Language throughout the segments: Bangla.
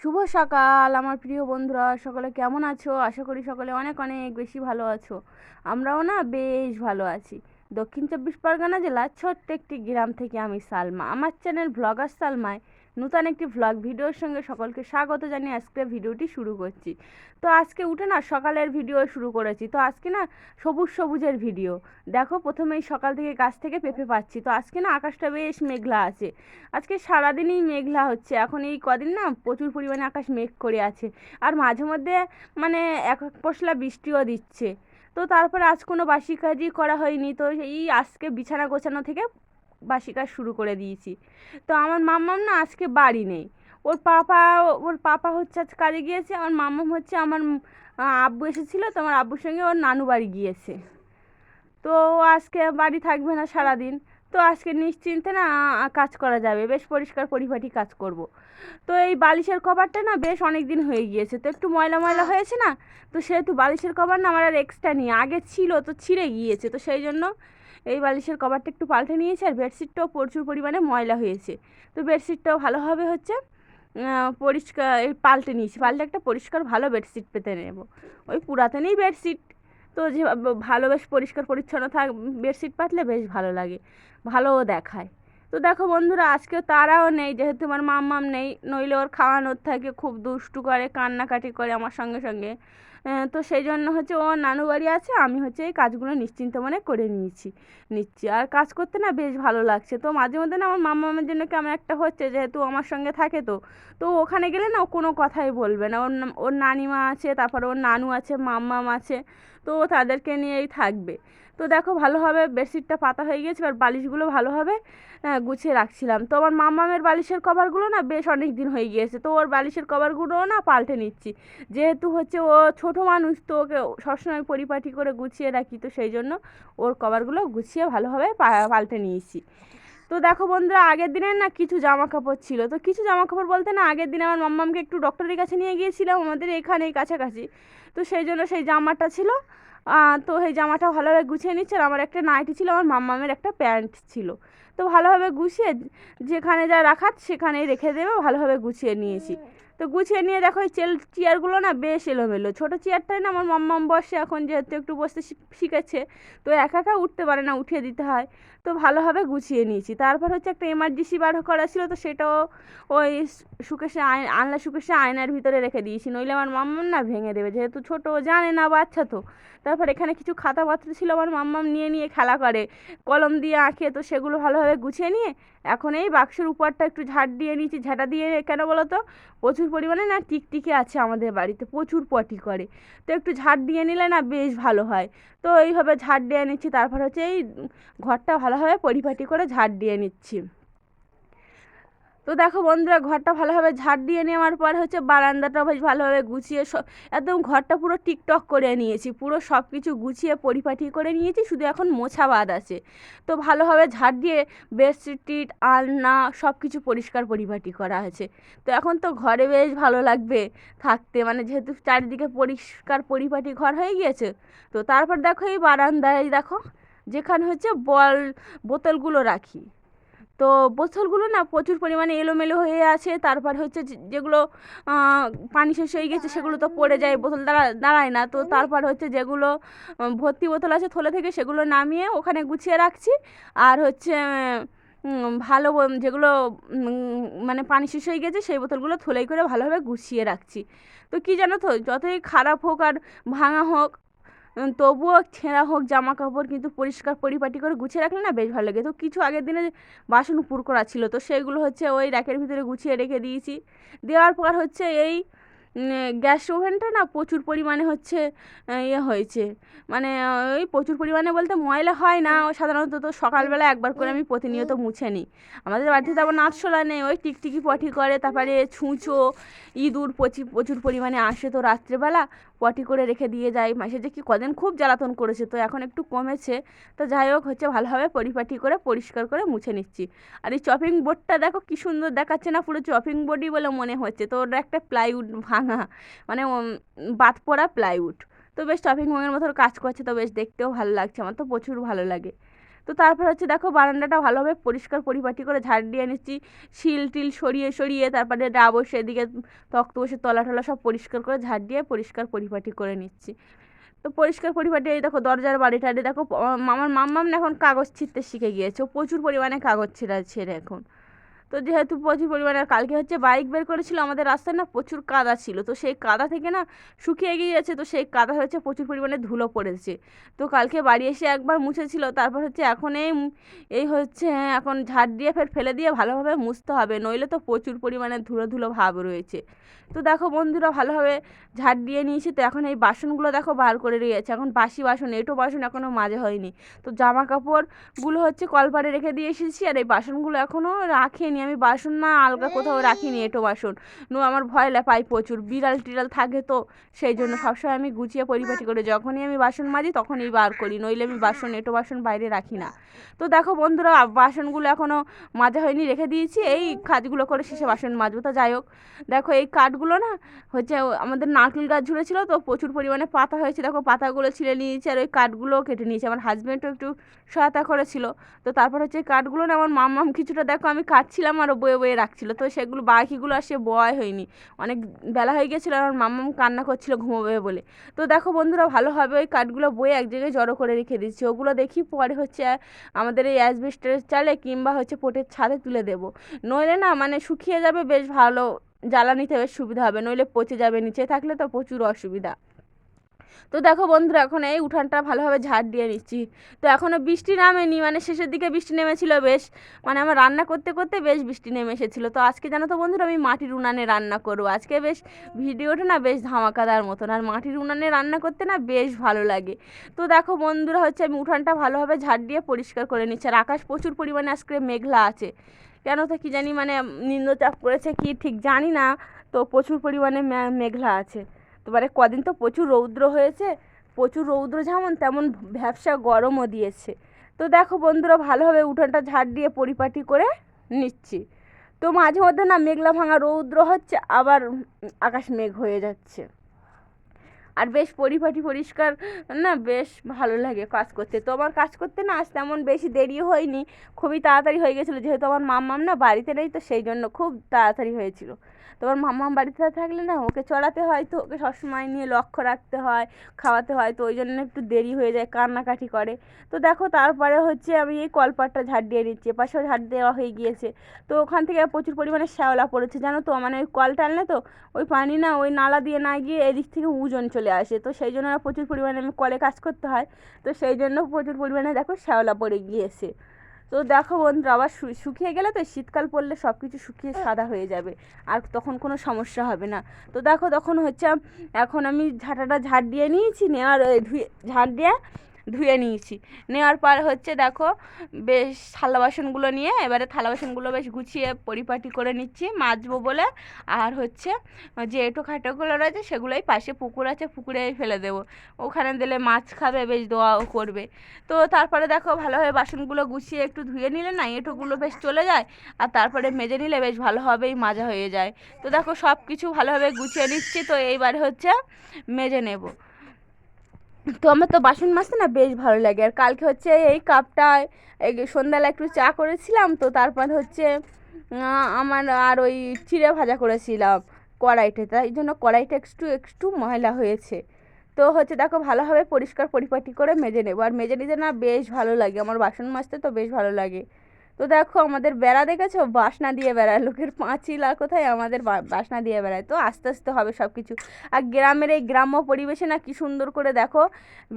শুভ সকাল আমার প্রিয় বন্ধুরা, সকলে কেমন আছো? আশা করি সকলে অনেক অনেক বেশি ভালো আছো। আমরাও না বেশ ভালো আছি। দক্ষিণ চব্বিশ পরগনা জেলার ছোট্ট একটি গ্রাম থেকে আমি সালমা, আমার চ্যানেল ব্লগার সালমায় নূতন একটি ভ্লগ ভিডিওর সঙ্গে সকলকে স্বাগত জানিয়ে আজকে ভিডিওটি শুরু করছি। তো আজকে উঠে না সকালের ভিডিও শুরু করেছি। তো আজকে না সবুজ সবুজের ভিডিও। দেখো, প্রথমেই সকাল থেকে গাছ থেকে পেঁপে পাচ্ছি। তো আজকে না আকাশটা বেশ মেঘলা আছে। আজকে সারাদিনই মেঘলা হচ্ছে। এখন এই কদিন না প্রচুর পরিমাণে আকাশ মেঘ করে আছে। আর মাঝে মধ্যে মানে এক এক পশলা বৃষ্টিও দিচ্ছে। তো তারপরে আজ কোনো বাসি কাজই করা হয়নি। তো এই আজকে বিছানা গোছানো থেকে বাসি কাজ শুরু করে দিয়েছি। তো আমার মাম্মাম না আজকে বাড়ি নেই। ওর পাপা ওর পাপা হচ্ছে আজ কাজে গিয়েছে। আমার মাম্মাম হচ্ছে আমার আব্বু এসেছিলো, তো আমার আব্বুর সঙ্গে ওর নানু বাড়ি গিয়েছে। তো ও আজকে বাড়ি থাকবে না সারাদিন। তো আজকে নিশ্চিন্তে না কাজ করা যাবে, বেশ পরিষ্কার পরিপাটি কাজ করব। তো এই বালিশের কভারটা না বেশ অনেক দিন হয়ে গিয়েছে, তো একটু ময়লা ময়লা হয়েছে না। তো সেহেতু বালিশের কভার না আমার আর এক্সট্রা নিয়ে আগে ছিল, তো ছিঁড়ে গিয়েছে। তো সেই জন্য এই বালিশের কভারটা একটু পাল্টে নিয়েছি। আর বেডশিটটাও প্রচুর পরিমাণে ময়লা হয়েছে। তো বেডশিটটাও ভালোভাবে হচ্ছে পরিষ্কার পাল্টে নিয়েছি। পাল্টে একটা পরিষ্কার ভালো বেডশিট পেতে নেব। ওই পুরাতনই বেডশিট। তো যে ভালো বেশ পরিষ্কার পরিচ্ছন্ন বেডশিট পাতলে বেশ ভালো লাগে, ভালোও দেখায়। তো দেখো বন্ধুরা, আজকে তারাও নেই, যেহেতু আমার মাম্মাম নেই। নইলে ওর খাওয়ানোর থাকে, খুব দুষ্টু করে, কান্নাকাটি করে আমার সঙ্গে সঙ্গে। তো সেই জন্য হচ্ছে ও নানু বাড়ি আছে, আমি হচ্ছে এই কাজগুলো নিশ্চিন্ত মনে করে নিচ্ছি। আর কাজ করতে না বেশ ভালো লাগছে। তো মাঝে মধ্যে না আমার মাম্মামের জন্য কেমন একটা হচ্ছে, যেহেতু আমার সঙ্গে থাকে। তো ওখানে গেলে না ও কোনো কথাই বলবে না। ওর নানিমা আছে, তারপরে ওর নানু আছে, মাম্মাম আছে। তো ও তাদেরকে নিয়েই থাকবে। তো দেখো, ভালোভাবে বেডশিটটা পাতা হয়ে গিয়েছে। আর বালিশগুলো ভালোভাবে গুছিয়ে রাখছিলাম। তো আমার মাম্মামের বালিশের কভারগুলো না বেশ অনেক দিন হয়ে গিয়েছে। তো ওর বালিশের কভারগুলোও না পাল্টে নিচ্ছি। যেহেতু হচ্ছে ও ছোটো মানুষ, তো ওকে সবসময় পরিপাটি করে গুছিয়ে রাখি। তো সেই জন্য ওর কভারগুলো গুছিয়ে ভালোভাবে পাল্টে নিয়েছি। তো দেখো বন্ধুরা, আগের দিনের না কিছু জামা কাপড় ছিল। তো কিছু জামা কাপড় বলতে না, আগের দিন আমার মাম্মামকে একটু ডক্টরের কাছে নিয়ে গিয়েছিলাম, আমাদের এখানেই কাছাকাছি। তো সেই জন্য সেই জামাটা ছিল। তো সেই জামাটা ভালোভাবে গুছিয়ে নিচ্ছে। আর আমার একটা নাইটি ছিল, আমার মাম্মামের একটা প্যান্ট ছিল। তো ভালোভাবে গুছিয়ে যেখানে যা রাখার সেখানেই রেখে দেবে, ভালোভাবে গুছিয়ে নিয়েছি। তো গুছিয়ে নিয়ে দেখো, এই চেয়ারগুলো না বেশ এলোমেলো। ছোটো চেয়ারটাই না আমার মাম্মাম বসে, এখন যেহেতু একটু বসতে শিখেছে। তো একা একা উঠতে পারে না, উঠিয়ে দিতে হয়। তো ভালোভাবে গুছিয়ে নিয়েছি। তারপর হচ্ছে একটা এমার্জেন্সি বার করা ছিল, তো সেটাও ওই সুকেশে আনলা সুকেশে আয়নার ভিতরে রেখে দিয়েছি। নইলে আমার মাম্মাম না ভেঙে দেবে, যেহেতু ছোটো জানে না, বাচ্চা তো। তারপর এখানে কিছু খাতাপত্র ছিল, আমার মাম্মাম নিয়ে নিয়ে খেলা করে, কলম দিয়ে আঁকে। তো সেগুলো ভালোভাবে গুছিয়ে নিয়ে এখন এই বাক্সের উপরটা একটু ঝাড় দিয়ে নিয়েছি। ঝাঁটা দিয়ে কেন বলো তো, প্রচুর পরিমাণে না টিকটিকি আছে আমাদের বাড়িতে, প্রচুর পটি করে। তো একটু ঝাড় দিয়ে নিলে না বেশ ভালো হয়। তো এইভাবে ঝাড় দিয়ে নিচ্ছি। তারপর হচ্ছে এই ঘরটা ভালোভাবে পরিপাটি করে ঝাড় দিয়ে নিচ্ছি। তো দেখো বন্ধুরা, ঘরটা ভালোভাবে ঝাড় দিয়ে নেওয়ার পর হচ্ছে বারান্দাটা বেশ ভালোভাবে গুছিয়ে একদম ঘরটা পুরো টিকটক করে নিয়েছি। পুরো সব কিছু গুছিয়ে পরিপাটি করে নিয়েছি, শুধু এখন মোছা বাদ আছে। তো ভালোভাবে ঝাড় দিয়ে বেডশিট আলনা সব কিছু পরিষ্কার পরিপাটি করা হয়েছে। তো এখন তো ঘরে বেশ ভালো লাগবে থাকতে, মানে যেহেতু চারিদিকে পরিষ্কার পরিপাটি ঘর হয়ে গিয়েছে। তো তারপর দেখো, এই বারান্দায় দেখো, যেখানে হচ্ছে বোতলগুলো রাখি। তো বোতলগুলো না প্রচুর পরিমাণে এলোমেলো হয়ে আছে। তারপর হচ্ছে যেগুলো পানি শেষ হয়ে গেছে সেগুলো তো পড়ে যায়, বোতল দাঁড়ায় না। তো তারপর হচ্ছে যেগুলো ভর্তি বোতল আছে থলে থেকে, সেগুলো নামিয়ে ওখানে গুছিয়ে রাখছি। আর হচ্ছে ভালো যেগুলো মানে পানি শেষ হয়ে গেছে সেই বোতলগুলো থলেই করে ভালোভাবে গুছিয়ে রাখছি। তো কী জানো তো, যতই খারাপ হোক আর ভাঙা হোক, তবুও ছেঁড়া হোক জামা কাপড়, কিন্তু পরিষ্কার পরিপাটি করে গুছিয়ে রাখলে না বেশ ভালো লাগে। তো কিছু আগের দিনে বাসন উপর করা ছিল, তো সেগুলো হচ্ছে ওই র্যাকের ভিতরে গুছিয়ে রেখে দিয়েছি। দেওয়ার পর হচ্ছে এই গ্যাস ওভেনটা না প্রচুর পরিমাণে হচ্ছে ইয়ে হয়েছে, মানে ওই প্রচুর পরিমাণে বলতে ময়লা হয় না, ও সাধারণত তো সকালবেলা একবার করে আমি প্রতিনিয়ত মুছে নিই। আমাদের বাড়িতে তেমন আরশোলা নেই, ওই টিকটিকি পটি করে, তারপরে ছুঁচো ইঁদুর প্রচুর পরিমাণে আসে। তো রাত্রেবেলা পটি করে রেখে দিয়ে যায়। মাসে যে কি কদিন খুব জ্বালাতন করেছে, তো এখন একটু কমেছে। তো যাই হোক, হচ্ছে ভালোভাবে পরিপাটি করে পরিষ্কার করে মুছে নিচ্ছি। আর এই চপিং বোর্ডটা দেখো কি সুন্দর দেখাচ্ছে না, পুরো চপিং বোর্ডই বলে মনে হচ্ছে। তো ওটা একটা প্লাইউড ভাঙা, মানে বাদ পড়া প্লাইউড। তো বেশ চপিং বোর্ডের মতো কাজ করছে, তো বেশ দেখতেও ভালো লাগছে, আমার তো প্রচুর ভালো লাগে। তো তারপর হচ্ছে দেখো বারান্দাটা ভালোভাবে পরিষ্কার পরিপাটি করে ঝাড় দিয়ে নিচ্ছি, শিল টিল সরিয়ে সরিয়ে, তারপরে ডাবর সেদিকে তক্ত বসে তলা টলা সব পরিষ্কার করে ঝাড় দিয়ে পরিষ্কার পরিপাটি করে নিচ্ছি। তো পরিষ্কার পরিপাটি এই দেখো দরজার বাড়ি টাড়ি দেখো, আমার মাম্মাম না এখন কাগজ ছিঁড়তে শিখে গিয়েছে, ও প্রচুর পরিমাণে কাগজ ছেঁড়ে এখন। তো যেহেতু প্রচুর পরিমাণে, কালকে হচ্ছে বাইক বের করেছিল, আমাদের রাস্তায় না প্রচুর কাদা ছিল, তো সেই কাদা থেকে না শুকিয়ে গিয়েছে, তো সেই কাদা হচ্ছে প্রচুর পরিমাণে ধুলো পড়েছে। তো কালকে বাড়ি এসে একবার মুছেছিল, তারপর হচ্ছে এখন এই হচ্ছে এখন ঝাড় দিয়ে ফের ফেলে দিয়ে ভালোভাবে মুছতে হবে, নইলে তো প্রচুর পরিমাণে ধুলো ধুলো ভাব রয়েছে। তো দেখো বন্ধুরা ভালোভাবে ঝাড় দিয়ে নিয়েছি, তো এখন এই বাসনগুলো দেখো বার করে রয়েছে, এখন বাসি বাসন, এঁটো বাসন এখনও মাজা হয়নি। তো জামা কাপড়গুলো হচ্ছে কলপারে রেখে দিয়ে এসেছি, আর এই বাসনগুলো এখনও রাখিনি, আমি বাসন না আলগা কোথাও রাখিনি, এঁটো বাসন আমার ভয় পাই প্রচুর, বিড়াল টিড়াল থাকে, তো সেই জন্য সবসময় আমি গুছিয়ে পরিপাটি করে যখনই আমি বাসন মাজি তখনই বার করি, নইলে আমি বাসন এঁটো বাসন বাইরে রাখি না। তো দেখো বন্ধুরা বাসনগুলো এখনও মাজা হয়নি, রেখে দিয়েছি, এই কাজগুলো করে শেষে বাসন মাজবো। তো যাই হোক, দেখো এই কাঠগুলো না হচ্ছে আমাদের নারকেল গাছ ঝুলেছিল, তো প্রচুর পরিমাণে পাতা হয়েছে, দেখো পাতাগুলো ছিঁড়ে নিয়েছি, আর ওই কাঠগুলোও কেটে নিয়েছি, আমার হাজব্যান্ডও একটু সহায়তা করেছিল। তো তারপর হচ্ছে কাঠগুলো না আমার মাম্মাম কিছুটা দেখো আমি কাটছিলাম আর বয়ে বয়ে রাখছিল, তো সেগুলো বাকিগুলো আর সে বয় হয়নি, অনেক বেলা হয়ে গেছিলো, আর আমার মাম্মাম কান্না করছিল ঘুমোবে বলে। তো দেখো বন্ধুরা ভালোভাবে ওই কাঠগুলো বয়ে এক জায়গায় জড়ো করে রেখে দিচ্ছি, ওগুলো দেখি পরে হচ্ছে আমাদের এই অ্যাসবেস্টারের চালে কিংবা হচ্ছে পোটের ছাদে তুলে দেবো, নইলে না মানে শুকিয়ে যাবে, বেশ ভালো জ্বালানিতে বেশ সুবিধা হবে, নইলে পচে যাবে, নিচে থাকলে তো প্রচুর অসুবিধা। তো দেখো বন্ধুরা এখন এই উঠানটা ভালোভাবে ঝাড় দিয়ে নিচ্ছি। তো এখনও বৃষ্টি নামেনি, মানে শেষের দিকে বৃষ্টি নেমেছিল বেশ, মানে আমার রান্না করতে করতে বেশ বৃষ্টি নেমে এসেছিলো। তো আজকে জানো তো বন্ধুরা আমি মাটির উনানে রান্না করবো, আজকে বেশ ভিডিওটা না বেশ ধামাকাদার মতন, আর মাটির উনানে রান্না করতে না বেশ ভালো লাগে। তো দেখো বন্ধুরা হচ্ছে আমি উঠানটা ভালোভাবে ঝাড় দিয়ে পরিষ্কার করে নিচ্ছি, আর আকাশ প্রচুর পরিমাণে আজকে মেঘলা আছে, কেন তো কি জানি, মানে নিম্নচাপ করেছে কি ঠিক জানি না, তো প্রচুর পরিমাণে মেঘলা আছে। তো মানে কদিন তো প্রচুর রৌদ্র হয়েছে, প্রচুর রৌদ্র যেমন তেমন ভ্যাপসা গরমও দিয়েছে। তো দেখো বন্ধুরা ভালোভাবে উঠোনটা ঝাড় দিয়ে পরিপাটি করে নিচ্ছি। তো মাঝে মধ্যে না মেঘলা ভাঙা রৌদ্র হচ্ছে, আবার আকাশ মেঘ হয়ে যাচ্ছে, আর বেশ পরিপাটি পরিষ্কার না বেশ ভালো লাগে কাজ করতে। তো আমার কাজ করতে না আজ তেমন বেশি দেরিও হয়নি, খুবই তাড়াতাড়ি হয়ে গেছিলো, যেহেতু আমার মাম্মাম না বাড়িতে নেই, তো সেই জন্য খুব তাড়াতাড়ি হয়েছিল। তো আমার মাম্মাম বাড়িতে থাকলে না ওকে চড়াতে হয়, তো ওকে সবসময় নিয়ে লক্ষ্য রাখতে হয়, খাওয়াতে হয়, তো ওই জন্য একটু দেরি হয়ে যায়, কান্নাকাটি করে। তো দেখো তারপরে হচ্ছে আমি এই কলপাটটা ঝাড় দিয়ে দিচ্ছি, এপাশেও ঝাড় দেওয়া হয়ে গিয়েছে। তো ওখান থেকে প্রচুর পরিমাণে শ্যাওলা পড়েছে জানো তো, মানে ওই কল টানলে তো ওই পানি না ওই নালা দিয়ে না গিয়ে এদিক থেকে উজন চলে আসে, তো সেই জন্য প্রচুর পরিমাণে আমি কলে কাজ করতে হয়, তো সেই জন্য প্রচুর পরিমাণে দেখো শ্যাওলা পড়ে গিয়েছে। তো দেখো বন্ধুরা আবার শুকিয়ে গেলে তো শীতকাল পড়লে সব কিছু শুকিয়ে সাদা হয়ে যাবে, আর তখন কোনো সমস্যা হবে না। তো দেখো তখন হচ্ছে এখন আমি ঝাঁটাটা ঝাড় দিয়ে নিয়েছি, নেওয়ার ঝাড় দিয়ে ধুয়ে নিয়েছি, নেওয়ার পর হচ্ছে দেখো বেশ থালা বাসনগুলো নিয়ে এবারে থালা বাসনগুলো বেশ গুছিয়ে পরিপাটি করে নিচ্ছি মাজবো বলে। আর হচ্ছে যে এঁটো খাটোগুলো রয়েছে সেগুলোই পাশে পুকুর আছে, পুকুরেই ফেলে দেবো, ওখানে দিলে মাছ খাবে, বেশ দোয়াও করবে। তো তারপরে দেখো ভালোভাবে বাসনগুলো গুছিয়ে একটু ধুয়ে নিলে না এঁটোগুলো বেশ চলে যায়, আর তারপরে মেজে নিলে বেশ ভালোভাবেই মাজা হয়ে যায়। তো দেখো সব কিছু ভালোভাবে গুছিয়ে নিচ্ছি, তো এইবারে হচ্ছে মেজে নেব। তো আমার তো বাসন মাজতে না বেশ ভালো লাগে, আর কালকে হচ্ছে এই কাপটায় সন্ধ্যাবেলা একটু চা করেছিলাম, তো তারপর হচ্ছে আমার আর ওই চিড়ে ভাজা করেছিলাম কড়াইতে, তাই জন্য কড়াইটা একটু একটু ময়লা হয়েছে। তো হচ্ছে দেখো ভালোভাবে পরিষ্কার পরিপাটি করে মেজে নেবো, আর মেজে নিতে না বেশ ভালো লাগে, আমার বাসন মাজতে তো বেশ ভালো লাগে। তো দেখো আমাদের বেড়া দেখেছো, বাসনা দিয়ে বেড়ায়, লোকের পাঁচিল আর কোথায়, আমাদের বাসনা দিয়ে বেড়ায়। তো আস্তে আস্তে হবে সব কিছু। আর গ্রামের এই গ্রাম্য পরিবেশে না কি সুন্দর করে দেখো,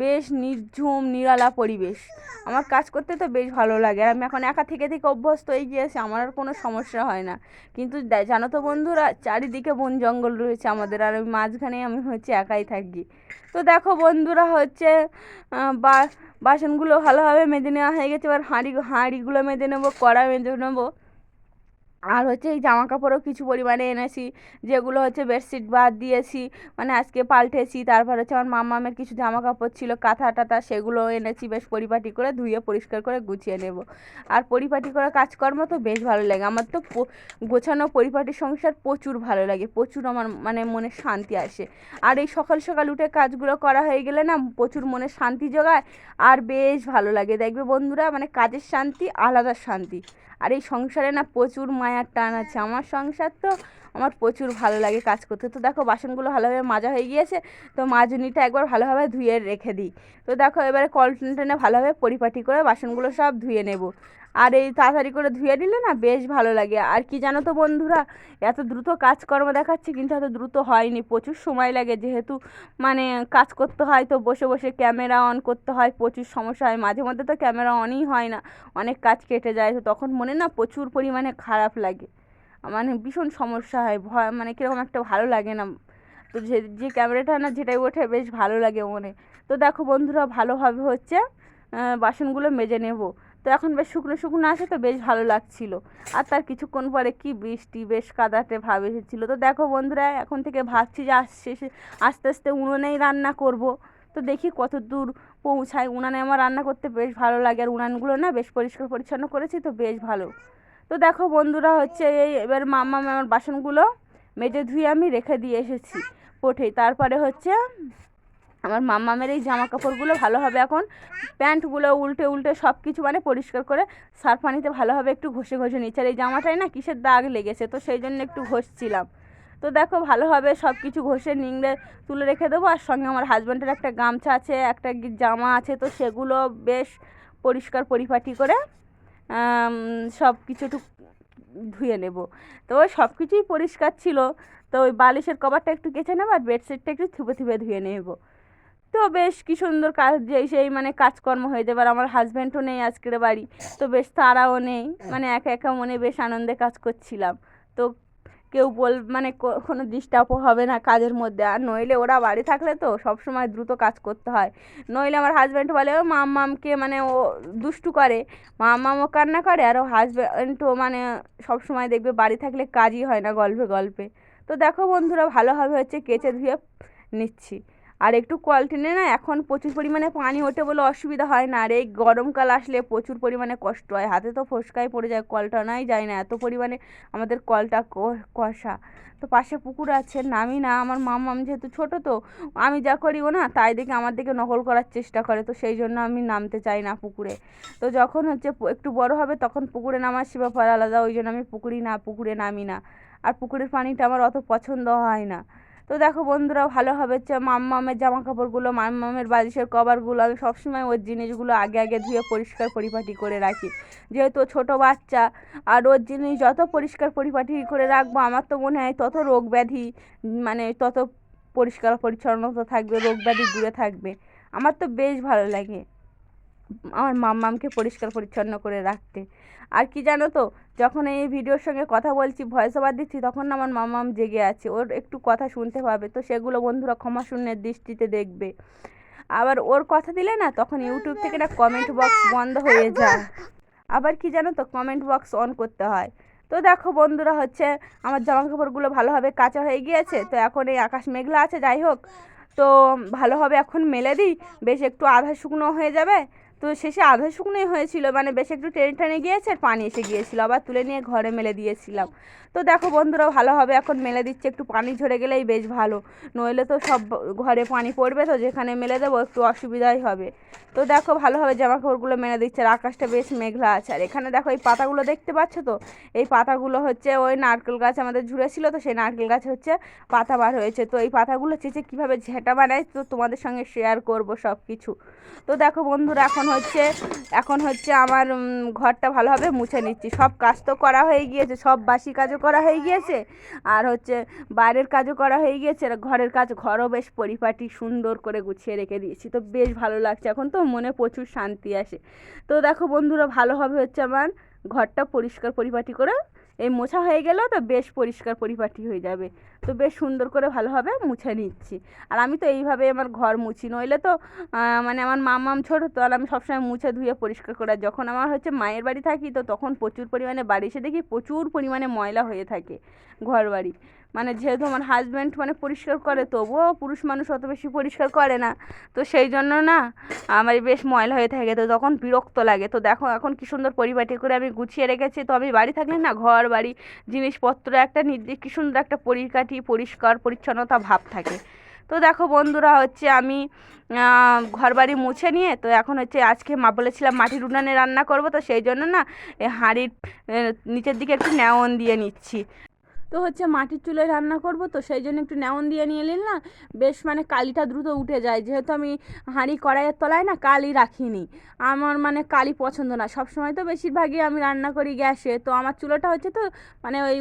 বেশ নির্ঝুম নিরালা পরিবেশ, আমার কাজ করতে তো বেশ ভালো লাগে, আর আমি এখন একা থেকে থেকে অভ্যস্ত হয়ে গিয়েছি, আমার আর কোনো সমস্যা হয় না। কিন্তু জানো তো বন্ধুরা চারিদিকে বন জঙ্গল রয়েছে আমাদের, আর ওই মাঝখানে আমি হচ্ছে একাই থাকি। তো দেখো বন্ধুরা হচ্ছে বা বাসনগুলো ভালোভাবে মেজে নেওয়া হয়ে গেছে, এবার হাঁড়িগুলো মেজে নেবো, কড়া মেজে নেবো। আর হচ্ছে এই জামা কাপড়ও কিছু পরিমাণে এনেছি, যেগুলো হচ্ছে বেডশিট বাদ দিয়েছি, মানে আজকে পাল্টেছি। তারপর হচ্ছে আমার মাম্মামের কিছু জামা কাপড় ছিল কাঁথা টাথা, সেগুলো এনেছি, বেশ পরিপাটি করে ধুয়ে পরিষ্কার করে গুছিয়ে নেব। আর পরিপাটি করা কাজকর্ম তো বেশ ভালো লাগে আমার, তো গোছানো পরিপাটি সংসার প্রচুর ভালো লাগে, প্রচুর আমার মানে মনে শান্তি আসে। আর এই সকাল সকাল উঠে কাজগুলো করা হয়ে গেলে না প্রচুর মনে শান্তি জোগায়, আর বেশ ভালো লাগে। দেখবে বন্ধুরা, মানে কাজের শান্তি আলাদা শান্তি। আর এই সংসারে না প্রচুর মায়ার টান আছে, আমার সংসার তো আমার প্রচুর ভালো লাগে কাজ করতে। তো দেখো বাসনগুলো ভালোভাবে মাজা হয়ে গিয়েছে, তো মাজনিটা একবার ভালোভাবে ধুয়ে রেখে দিই। তো দেখো এবারে কল টেনে ভালোভাবে পরিপাটি করে বাসনগুলো সব ধুয়ে নেব। আর এই তাড়াতাড়ি করে ধুয়ে দিলে না বেশ ভালো লাগে। আর কি জানো তো বন্ধুরা, এত দ্রুত কাজকর্ম দেখাচ্ছি কিন্তু এত দ্রুত হয়নি, প্রচুর সময় লাগে, যেহেতু মানে কাজ করতে হয় তো বসে বসে ক্যামেরা অন করতে হয়, প্রচুর সমস্যা হয়, মাঝে মধ্যে তো ক্যামেরা অনই হয় না, অনেক কাজ কেটে যায়, তো তখন মনে না প্রচুর পরিমাণে খারাপ লাগে, মানে ভীষণ সমস্যা হয়, ভয় মানে কীরকম একটা ভালো লাগে না। তো যে যে ক্যামেরাটা না যেটাই ওঠে বেশ ভালো লাগে মনে। তো দেখো বন্ধুরা ভালোভাবে হচ্ছে বাসনগুলো মেজে নেব। তো এখন বেশ শুকনো শুকনো আছে, তো বেশ ভালো লাগছিল। আর তার কিছুক্ষণ পরে কি বৃষ্টি, বেশ কাদাটে ভাব এসেছিলো। তো দেখো বন্ধুরা এখন থেকে ভাবছি যে আস্তে আস্তে উনুনেই রান্না করব। তো দেখি কত দূর পৌঁছায়। উনানে আমার রান্না করতে বেশ ভালো লাগে, আর উনানগুলো না বেশ পরিষ্কার পরিচ্ছন্ন করেছি, তো বেশ ভালো। তো দেখো বন্ধুরা হচ্ছে এই এবার মাম্মা আমার বাসনগুলো মেজে ধুয়ে আমি রেখে দিয়ে এসেছি কোঠেই। তারপরে হচ্ছে আমার মাম্মামের এই জামা কাপড়গুলো ভালোভাবে এখন প্যান্টগুলো উল্টে উল্টে সব কিছু মানে পরিষ্কার করে সার্ফ পানিতে ভালোভাবে একটু ঘষে ঘষে নিচ্ছে। আর এই জামাটায় না কিসের দাগ লেগেছে, তো সেই জন্য একটু ঘষছিলাম। তো দেখো ভালোভাবে সব কিছু ঘষে নিংড়ে তুলে রেখে দেবো। আর সঙ্গে আমার হাজব্যান্ডের একটা গামছা আছে, একটা জামা আছে, তো সেগুলো বেশ পরিষ্কার পরিপাটি করে সব কিছু একটু ধুয়ে নেব। তো ওই সব কিছুই পরিষ্কার ছিল, তো ওই বালিশের কভারটা একটু কেচে নেবো, আর বেডশিটটা একটু থুপে থুপে ধুয়ে নেব। তো বেশ কি সুন্দর কাজ, যেই সেই মানে কাজকর্ম হয়ে যাবে। আর আমার হাজব্যান্ডও নেই আজকের বাড়ি, তো বেশ তারাও নেই, মানে একা একা মনে বেশ আনন্দে কাজ করছিলাম। তো কেউ মানে কোনো ডিস্টার্বও হবে না কাজের মধ্যে। আর নইলে ওরা বাড়ি থাকলে তো সব সময় দ্রুত কাজ করতে হয়। নইলে আমার হাজব্যান্ড বলে ও মাম্মামকে, মানে ও দুষ্টু করে, মাম্মামও কান্না করে, আর ও হাজব্যান্ডও মানে সব সময় দেখবে বাড়ি থাকলে কাজই হয় না গল্পে গল্পে। তো দেখো বন্ধুরা ভালোভাবে হচ্ছে কেচে ধুয়ে নিচ্ছি। আর একটু কল টেনে না এখন প্রচুর পরিমাণে পানি ওঠে বলে অসুবিধা হয় না। আর এই গরমকাল আসলে প্রচুর পরিমাণে কষ্ট হয়, হাতে তো ফোসকায় পড়ে যায়, কলটা নাই যায় না, এত পরিমাণে আমাদের কলটা কষা। তো পাশে পুকুর আছে, নামি না, আমার মাম্মাম যেহেতু ছোটো, তো আমি যা করিও না তাই দেখে আমার দিকে নকল করার চেষ্টা করে, তো সেই জন্য আমি নামতে চাই না পুকুরে। তো যখন হচ্ছে একটু বড় হবে তখন পুকুরে নামার সে ব্যাপার আলাদা, ওই জন্য আমি পুকুরে নামি না। আর পুকুরের পানিটা আমার অত পছন্দ হয় না। তো দেখো বন্ধুরা ভালোভাবে হচ্ছে মাম্মামের জামা কাপড়গুলো, মাম্মামের বালিশের কভারগুলো আমি সবসময় ওর জিনিসগুলো আগে আগে ধুয়ে পরিষ্কার পরিপাটি করে রাখি, যেহেতু ছোটো বাচ্চা। আর ওর জিনিস যত পরিষ্কার পরিপাটি করে রাখবো আমার তো মনে হয় তত রোগ ব্যাধি, মানে তত পরিষ্কার পরিচ্ছন্নতা থাকবে, রোগ ব্যাধি দূরে থাকবে। আমার তো বেশ ভালো লাগে আমার মাম্মামকে পরিষ্কার পরিচ্ছন্ন করে রাখতে। আর কি জানো তো, যখন এই ভিডিওর সঙ্গে কথা বলছি, ভয়েস ওভার দিচ্ছি, তখন না আমার মাম্মাম জেগে আছে, ওর একটু কথা শুনতে পাবে, তো সেগুলো বন্ধুরা ক্ষমা শূন্যের দৃষ্টিতে দেখবে। আবার ওর কথা দিলে না তখন ইউটিউব থেকে না কমেন্ট বক্স বন্ধ হয়ে যায়, আবার কি জানো তো কমেন্ট বক্স অন করতে হয়। তো দেখো বন্ধুরা হচ্ছে আমার জামা কাপড়গুলো ভালোভাবে কাচা হয়ে গিয়েছে, তো এখন এই আকাশ মেঘলা আছে, যাই হোক, তো ভালোভাবে এখন মেলে দিই, বেশ একটু আধা শুকনো হয়ে যাবে। তো শেষে আধা শুকনোই হয়েছিল, মানে বেশ একটু টেনে টেনে গিয়েছে, আর পানি এসে গিয়েছিল, আবার তুলে নিয়ে ঘরে মেলে দিয়েছিলাম। তো দেখো বন্ধুরা ভালোভাবে এখন মেলে দিচ্ছে, একটু পানি ঝরে গেলেই বেশ ভালো, নইলে তো সব ঘরে পানি পড়বে, তো যেখানে মেলে দেবো একটু অসুবিধাই হবে। তো দেখো ভালোভাবে জামা কাপড়গুলো মেলে দিচ্ছে, আর আকাশটা বেশ মেঘলা আছে। আর এখানে দেখো এই পাতাগুলো দেখতে পাচ্ছ তো, এই পাতাগুলো হচ্ছে ওই নারকেল গাছ আমাদের ঝুড়েছিল, তো সেই নারকেল গাছ হচ্ছে পাতা বার হয়েছে, তো এই পাতাগুলো চেঁচে কীভাবে ঝেঁটা বানায় তো তোমাদের সঙ্গে শেয়ার করব সব কিছু। তো দেখো বন্ধুরা এখন হচ্ছে আমার ঘরটা ভালোভাবে মুছে নিচ্ছি, সব কাজ তো করা হয়ে গিয়েছে, সব বাসি কাজও করা হয়ে গিয়েছে, আর হচ্ছে বাইরের কাজও করা হয়ে গিয়েছে, আর ঘরও বেশ পরিপাটি সুন্দর করে গুছিয়ে রেখে দিয়েছি, তো বেশ ভালো লাগছে, এখন তো মনে প্রচুর শান্তি আসে। তো দেখো বন্ধুরা ভালোভাবে হচ্ছে আমার ঘরটা পরিষ্কার পরিপাটি করে এই মোছা হয়ে গেলেও তো বেশ পরিষ্কার পরিপাটি হয়ে যাবে। তো বেশ সুন্দর করে ভালোভাবে মুছে নিচ্ছি। আর আমি তো এইভাবে আমার ঘর মুছি, নইলে তো মানে আমার মাম্মাম ছোটো তো, আর আমি সবসময় মুছে ধুয়ে পরিষ্কার করে। যখন আমার হচ্ছে মায়ের বাড়ি থাকি তো তখন প্রচুর পরিমাণে বাড়ি এসে দেখি প্রচুর পরিমাণে ময়লা হয়ে থাকে ঘর বাড়ি। মানে যেহেতু আমার হাজব্যান্ড মানে পরিষ্কার করে, তবুও পুরুষ মানুষ অত বেশি পরিষ্কার করে না, তো সেই জন্য না আমার বেশ ময়লা হয়ে থাকে, তো তখন বিরক্ত লাগে। তো দেখো এখন কি সুন্দর পরিপাটি করে আমি গুছিয়ে রেখেছি। তো আমি বাড়ি থাকলে না ঘর বাড়ি জিনিসপত্র একটা নির্দিষ্ট কি সুন্দর একটা পরিপাটি পরিষ্কার পরিচ্ছন্নতা ভাব থাকে। তো দেখো বন্ধুরা হচ্ছে আমি ঘর বাড়ি মুছে নিয়ে তো এখন হচ্ছে আজকে বলেছিলাম মাটির উনানে রান্না করব, তো সেই জন্য না এই হাঁড়ির নিচের দিকে একটু নেওয়ন দিয়ে নিচ্ছি। তো হচ্ছে মাটির চুলায় রান্না করব, তো সেই জন্য একটু নেওয়ন দিয়ে নিয়ে নিলে না বেশ মানে কালিটা দ্রুত উঠে যায়। যেহেতু আমি হাঁড়ি কড়াইয়ের তলায় না কালি রাখিনি, আমার মানে কালি পছন্দ না। সব সময় তো বেশিরভাগই আমি রান্না করি গ্যাসে, তো আমার চুলোটা হচ্ছে তো মানে ওই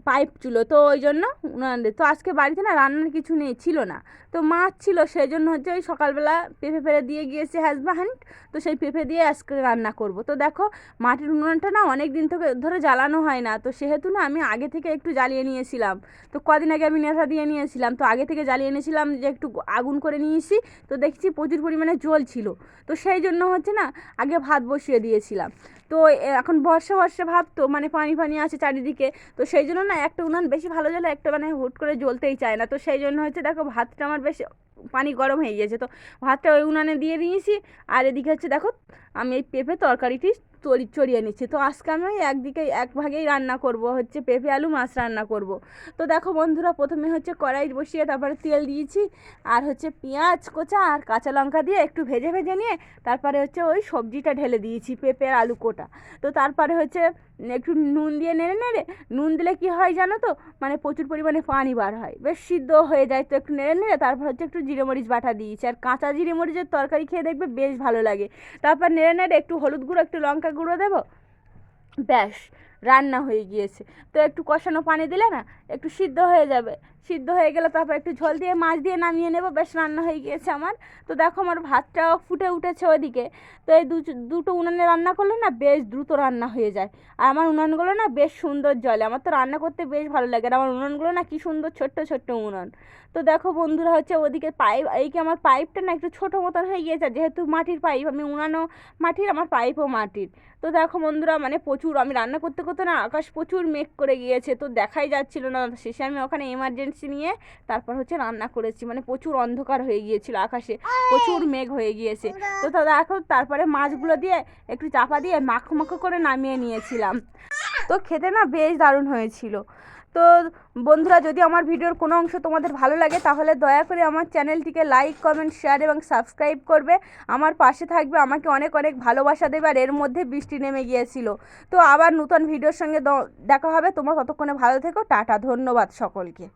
পাইপ চুলো, তো ওই জন্য উনানে। তো আজকে বাড়িতে না রান্নার কিছু নেই, ছিল না, তো মাছ ছিল, সেই জন্য হচ্ছে ওই সকালবেলা পেঁপে ফেলে দিয়ে গিয়েছে হাজব্যান্ড, তো সেই পেঁপে দিয়ে আজকে রান্না করব। তো দেখো মাটির উনুনটা না অনেক দিন থেকে ধরে জ্বালানো হয় না, তো সেহেতু না আমি আগে থেকে একটু জ্বালিয়ে নিয়েছিলাম। তো কদিন আগে আমি নেশা দিয়ে নিয়েছিলাম, তো আগে থেকে জ্বালিয়ে নিয়েছিলাম যে একটু আগুন করে নিয়েছি, তো দেখছি প্রচুর পরিমাণে জল ছিল, তো সেই জন্য হচ্ছে না আগে ভাত বসিয়ে দিয়েছিলাম। তো এখন বর্ষা বর্ষা ভাব, তো মানে পানি পানি আছে চারিদিকে, তো সেই জন্য না একটা উনান বেশি ভালো জ্বলে, একটা মানে হুট করে জ্বলতেই চায় না। তো সেই জন্য হচ্ছে দেখো ভাতটা আমার বেশ পানি গরম হয়ে গিয়েছে, তো ভাতটা ওই উনানে দিয়ে দিয়েছি। আর এদিকে হচ্ছে দেখো আমি এই পেঁপে তরকারিটি চড়িয়ে নিচ্ছি। তো আজকে আমি একদিকে এক ভাগেই রান্না করব, হচ্ছে পেঁপে আলু মাছ রান্না করব। তো দেখো বন্ধুরা প্রথমে হচ্ছে কড়াই বসিয়ে তারপরে তেল দিয়েছি, আর হচ্ছে পেঁয়াজ কোচা আর কাঁচা লঙ্কা দিয়ে একটু ভেজে ভেজে নিয়ে তারপরে হচ্ছে ওই সবজিটা ঢেলে দিয়েছি, পেঁপে আর আলু কোটা। তো তারপরে হচ্ছে একটু নুন দিয়ে নেড়ে নেড়ে, নুন দিলে কি হয় জানো তো, মানে প্রচুর পরিমাণে পানি বার হয়, বেশ সিদ্ধ হয়ে যায়। তো একটু নেড়ে নেড়ে তারপর হচ্ছে একটু জিরে মরিচ বাটা দিয়েছি, আর কাঁচা জিরে মরিচের তরকারি খেয়ে দেখবে বেশ ভালো লাগে। তারপর নেড়ে নেড়ে একটু হলুদ গুঁড়ো একটু লঙ্কা গুঁড়ো দেবো, ব্যাস রান্না হয়ে গিয়েছে। তো একটু কষানো পানি দিলে না একটু সিদ্ধ হয়ে যাবে, সিদ্ধ হয়ে গেলে তারপর একটু ঝোল দিয়ে মাছ দিয়ে নামিয়ে নেব, বেশ রান্না হয়ে গিয়েছে আমার। তো দেখো আমার ভাতটাও ফুটে উঠেছে ওদিকে। তো এই দুটো উনানে রান্না করলে না বেশ দ্রুত রান্না হয়ে যায়, আর আমার উনানগুলো না বেশ সুন্দর জ্বলে। আমার তো রান্না করতে বেশ ভালো লাগে, আর আমার উনানগুলো না কি সুন্দর ছোট্ট ছোট্ট উনান। তো দেখো বন্ধুরা হচ্ছে ওদিকে পাইপ, এই কি আমার পাইপটা না একটু ছোটো মতন হয়ে গিয়েছে, যেহেতু মাটির পাইপ, আমি উনানও মাটির আমার পাইপও মাটির। তো দেখো বন্ধুরা মানে প্রচুর আমি রান্না করতে করতে না আকাশ প্রচুর মেঘ করে গিয়েছে, তো দেখাই যাচ্ছিল না। শেষে আমি ওখানে এমার্জেন্সি নিয়ে তারপর হচ্ছে রান্না করেছি, মানে প্রচুর অন্ধকার হয়ে গিয়েছিল আকাশে, প্রচুর মেঘ হয়ে গিয়েছে। তো দেখো তারপরে মাছগুলো দিয়ে একটু চাপা দিয়ে মাখো মাখো করে নামিয়ে নিয়েছিলাম। তো খেতে না বেশ দারুণ হয়েছিল। তো বন্ধুরা যদি আমার ভিডিওর কোনো অংশ তোমাদের ভালো লাগে তাহলে দয়া করে আমার চ্যানেলটিকে লাইক কমেন্ট শেয়ার এবং সাবস্ক্রাইব করবে, আমার পাশে থাকবে, আমাকে অনেক অনেক ভালোবাসা দেবে। আর এর মধ্যে বৃষ্টি নেমে গিয়েছিল। তো আবার নতুন ভিডিওর সঙ্গে দেখা হবে, তোমরা ততক্ষণে ভালো থেকো, টাটা, ধন্যবাদ সকলকে।